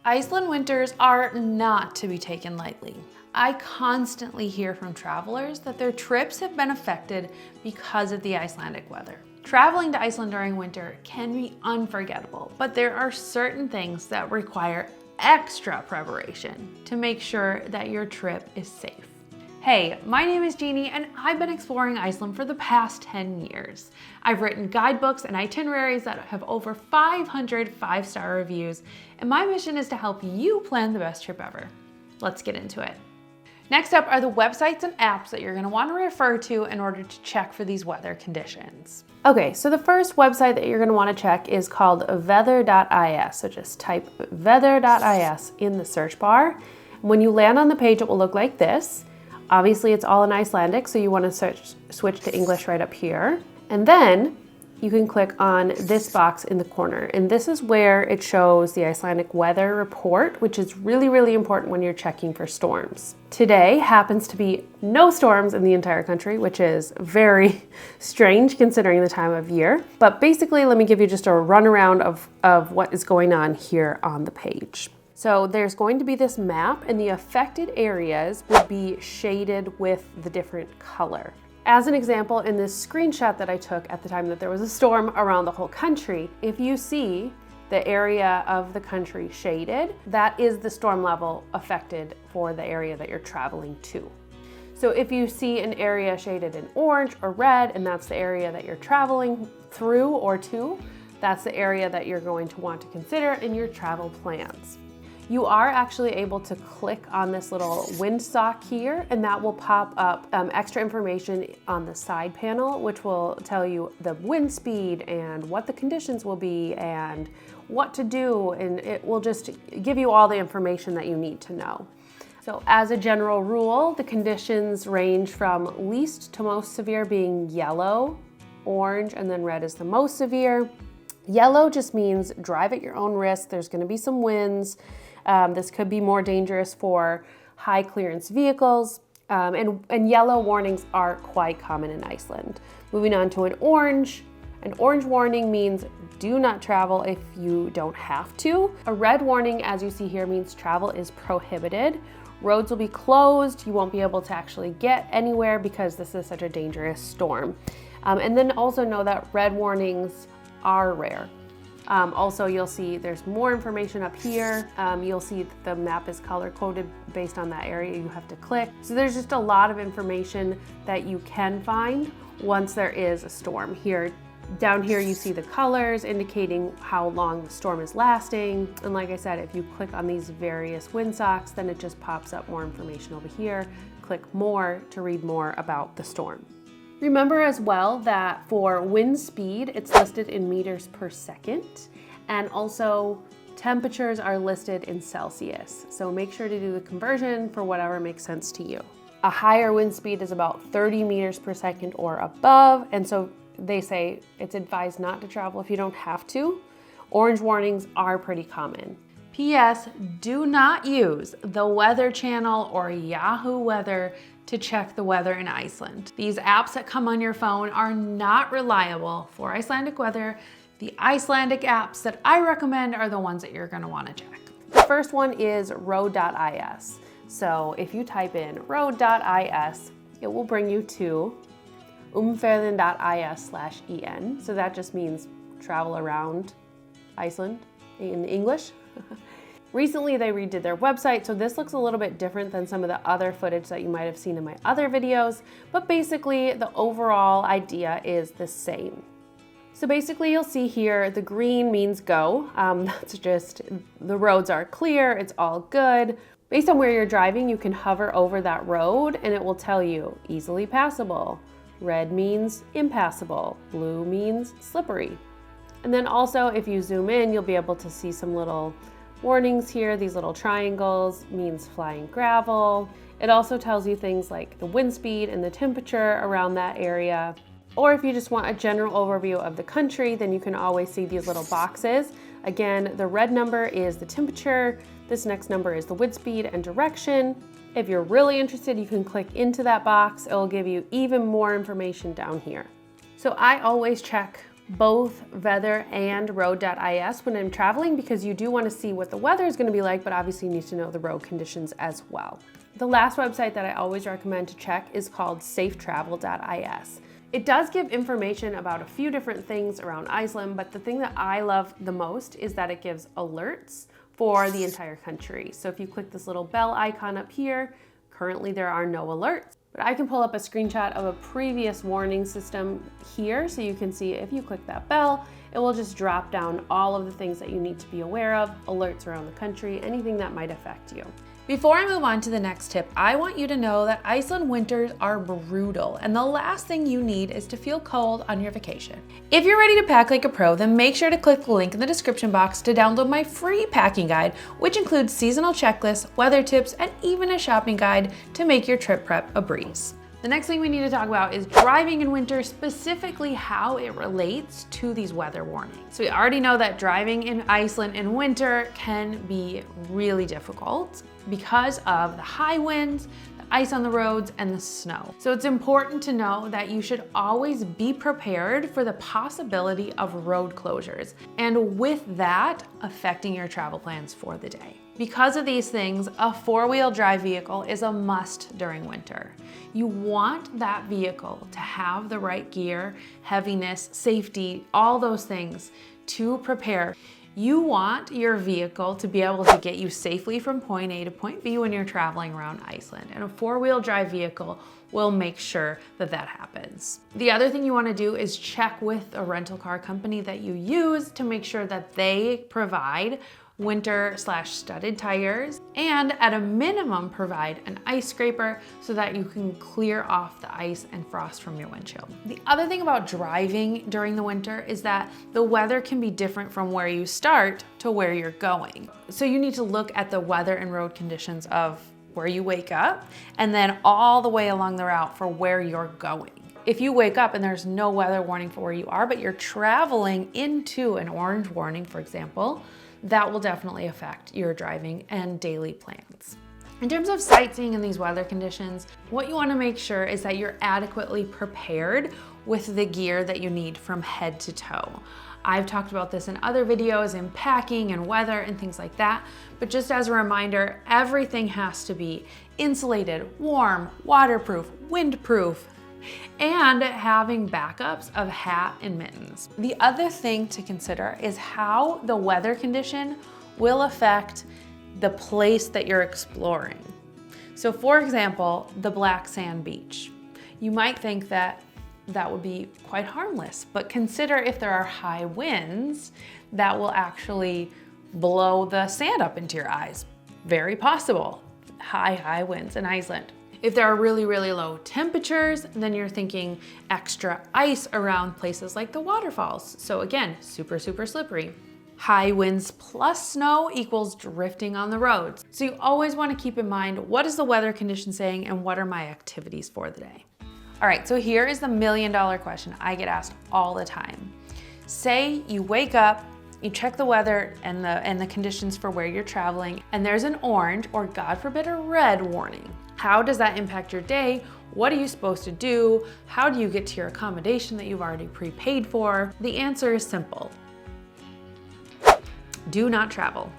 Iceland winters are not to be taken lightly. I constantly hear from travelers that their trips have been affected because of the Icelandic weather. Traveling to Iceland during winter can be unforgettable, but there are certain things that require extra preparation to make sure that your trip is safe. Hey, my name is Jeannie and I've been exploring Iceland for the past 10 years. I've written guidebooks and itineraries that have over 500 five-star reviews, and my mission is to help you plan the best trip ever. Let's get into it. Next up are the websites and apps that you're going to want to refer to in order to check for these weather conditions. Okay, so the first website that you're going to want to check is called weather.is. So just type weather.is in the search bar. When you land on the page, it will look like this. Obviously, it's all in Icelandic, so you want to switch to English right up here. And then you can click on this box in the corner. And this is where it shows the Icelandic weather report, which is really, really important when you're checking for storms. Today happens to be no storms in the entire country, which is very strange considering the time of year. But basically, let me give you just a runaround of what is going on here on the page. So there's going to be this map, and the affected areas would be shaded with the different color. As an example, in this screenshot that I took at the time that there was a storm around the whole country, if you see the area of the country shaded, that is the storm level affected for the area that you're traveling to. So if you see an area shaded in orange or red, and that's the area that you're traveling through or to, that's the area that you're going to want to consider in your travel plans. You are actually able to click on this little windsock here, and that will pop up extra information on the side panel, which will tell you the wind speed and what the conditions will be and what to do, and it will just give you all the information that you need to know. So as a general rule, the conditions range from least to most severe being yellow, orange, and then red is the most severe. Yellow just means drive at your own risk. There's going to be some winds. This could be more dangerous for high clearance vehicles, and yellow warnings are quite common in Iceland. Moving on to an orange warning means do not travel if you don't have to. A red warning, as you see here, means travel is prohibited. Roads will be closed. You won't be able to actually get anywhere because this is such a dangerous storm. And then also know that red warnings are rare. Also, you'll see there's more information up here. You'll see that the map is color coded based on that area you have to click. So there's just a lot of information that you can find once there is a storm. Down here you see the colors indicating how long the storm is lasting. And like I said, if you click on these various windsocks, then it just pops up more information over here. Click more to read more about the storm. Remember as well that for wind speed, it's listed in meters per second, and also temperatures are listed in Celsius. So make sure to do the conversion for whatever makes sense to you. A higher wind speed is about 30 meters per second or above, and so they say it's advised not to travel if you don't have to. Orange warnings are pretty common. P.S. Do not use the Weather Channel or Yahoo Weather to check the weather in Iceland. These apps that come on your phone are not reliable for Icelandic weather. The Icelandic apps that I recommend are the ones that you're going to want to check. The first one is road.is. So if you type in road.is, it will bring you to umferðin.is/en. So that just means travel around Iceland in English. Recently, they redid their website, so this looks a little bit different than some of the other footage that you might have seen in my other videos, but basically the overall idea is the same. So basically you'll see here, the green means go. That's just the roads are clear, it's all good. Based on where you're driving, you can hover over that road and it will tell you easily passable. Red means impassable, blue means slippery. And then also if you zoom in, you'll be able to see some little warnings here. These little triangles means flying gravel. It also tells you things like the wind speed and the temperature around that area. Or if you just want a general overview of the country, then you can always see these little boxes. Again, the red number is the temperature. This next number is the wind speed and direction. If you're really interested, you can click into that box. It will give you even more information down here. So I always check both weather and road.is when I'm traveling, because you do want to see what the weather is going to be like, but obviously you need to know the road conditions as well. The last website that I always recommend to check is called safetravel.is. It does give information about a few different things around Iceland, but the thing that I love the most is that it gives alerts for the entire country. So if you click this little bell icon up here, currently there are no alerts. But I can pull up a screenshot of a previous warning system here, so you can see if you click that bell, it will just drop down all of the things that you need to be aware of, alerts around the country, anything that might affect you. Before I move on to the next tip, I want you to know that Iceland winters are brutal, and the last thing you need is to feel cold on your vacation. If you're ready to pack like a pro, then make sure to click the link in the description box to download my free packing guide, which includes seasonal checklists, weather tips, and even a shopping guide to make your trip prep a breeze. The next thing we need to talk about is driving in winter, specifically how it relates to these weather warnings. So we already know that driving in Iceland in winter can be really difficult because of the high winds, the ice on the roads, and the snow. So it's important to know that you should always be prepared for the possibility of road closures, and with that affecting your travel plans for the day. Because of these things, a four-wheel drive vehicle is a must during winter. You want that vehicle to have the right gear, heaviness, safety, all those things to prepare. You want your vehicle to be able to get you safely from point A to point B when you're traveling around Iceland, and a four-wheel drive vehicle will make sure that that happens. The other thing you want to do is check with a rental car company that you use to make sure that they provide winter/studded tires, and at a minimum provide an ice scraper so that you can clear off the ice and frost from your windshield. The other thing about driving during the winter is that the weather can be different from where you start to where you're going. So you need to look at the weather and road conditions of where you wake up and then all the way along the route for where you're going. If you wake up and there's no weather warning for where you are, but you're traveling into an orange warning, for example, that will definitely affect your driving and daily plans. In terms of sightseeing in these weather conditions, what you want to make sure is that you're adequately prepared with the gear that you need from head to toe. I've talked about this in other videos in packing and weather and things like that, but just as a reminder, everything has to be insulated, warm, waterproof, windproof, and having backups of hat and mittens. The other thing to consider is how the weather condition will affect the place that you're exploring. So for example, the black sand beach. You might think that that would be quite harmless, but consider if there are high winds that will actually blow the sand up into your eyes. Very possible. High winds in Iceland. If there are really, really low temperatures, then you're thinking extra ice around places like the waterfalls. So again, super, super slippery. High winds plus snow equals drifting on the roads. So you always want to keep in mind, what is the weather condition saying and what are my activities for the day? All right, so here is the million-dollar question I get asked all the time. Say you wake up, you check the weather and the conditions for where you're traveling, and there's an orange or God forbid a red warning. How does that impact your day? What are you supposed to do? How do you get to your accommodation that you've already prepaid for? The answer is simple. Do not travel.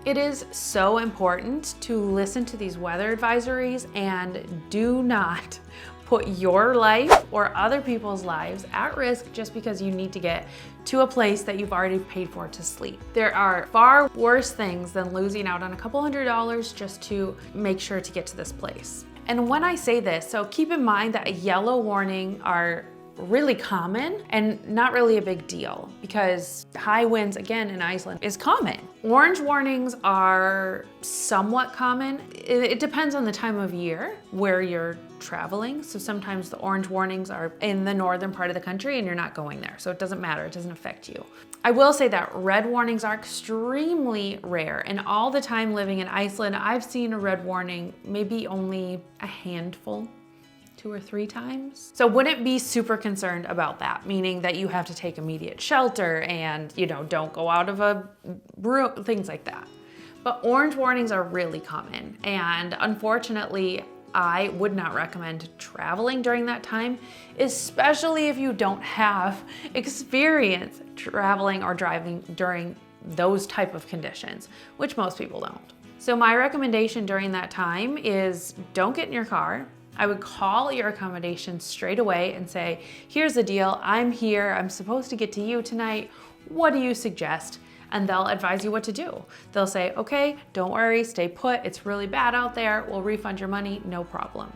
It is so important to listen to these weather advisories and do not put your life or other people's lives at risk just because you need to get to a place that you've already paid for to sleep. There are far worse things than losing out on a couple $100 just to make sure to get to this place. And when I say this, so keep in mind that a yellow warning are really common and not really a big deal because high winds, again, in Iceland is common. Orange warnings are somewhat common. It depends on the time of year where you're traveling. So sometimes the orange warnings are in the northern part of the country and you're not going there. So it doesn't matter, it doesn't affect you. I will say that red warnings are extremely rare, and all the time living in Iceland, I've seen a red warning maybe only a handful, 2 or 3 times. So wouldn't be super concerned about that, meaning that you have to take immediate shelter and, you know, don't go out of a room, things like that. But orange warnings are really common, and unfortunately, I would not recommend traveling during that time, especially if you don't have experience traveling or driving during those type of conditions, which most people don't. So my recommendation during that time is don't get in your car. I would call your accommodation straight away and say, here's the deal, I'm here, I'm supposed to get to you tonight, what do you suggest? And they'll advise you what to do. They'll say, okay, don't worry, stay put, it's really bad out there, we'll refund your money, no problem.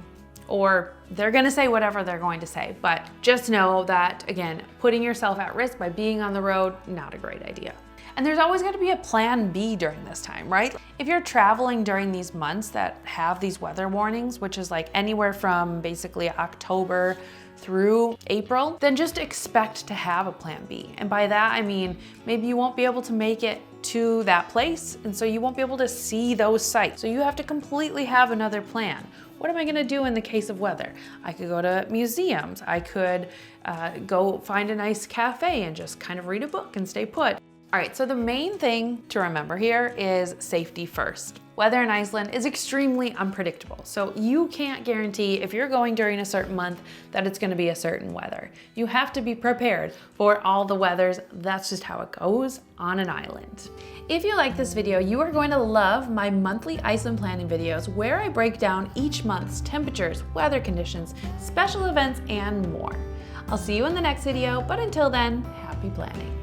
Or they're gonna say whatever they're going to say, but just know that, again, putting yourself at risk by being on the road, not a great idea. And there's always got to be a plan B during this time, right? If you're traveling during these months that have these weather warnings, which is like anywhere from basically October through April, then just expect to have a plan B. And by that, I mean, maybe you won't be able to make it to that place, and so you won't be able to see those sites. So you have to completely have another plan. What am I gonna do in the case of weather? I could go to museums. I could go find a nice cafe and just kind of read a book and stay put. All right, so the main thing to remember here is safety first. Weather in Iceland is extremely unpredictable, so you can't guarantee if you're going during a certain month that it's gonna be a certain weather. You have to be prepared for all the weathers. That's just how it goes on an island. If you like this video, you are going to love my monthly Iceland planning videos where I break down each month's temperatures, weather conditions, special events, and more. I'll see you in the next video, but until then, happy planning.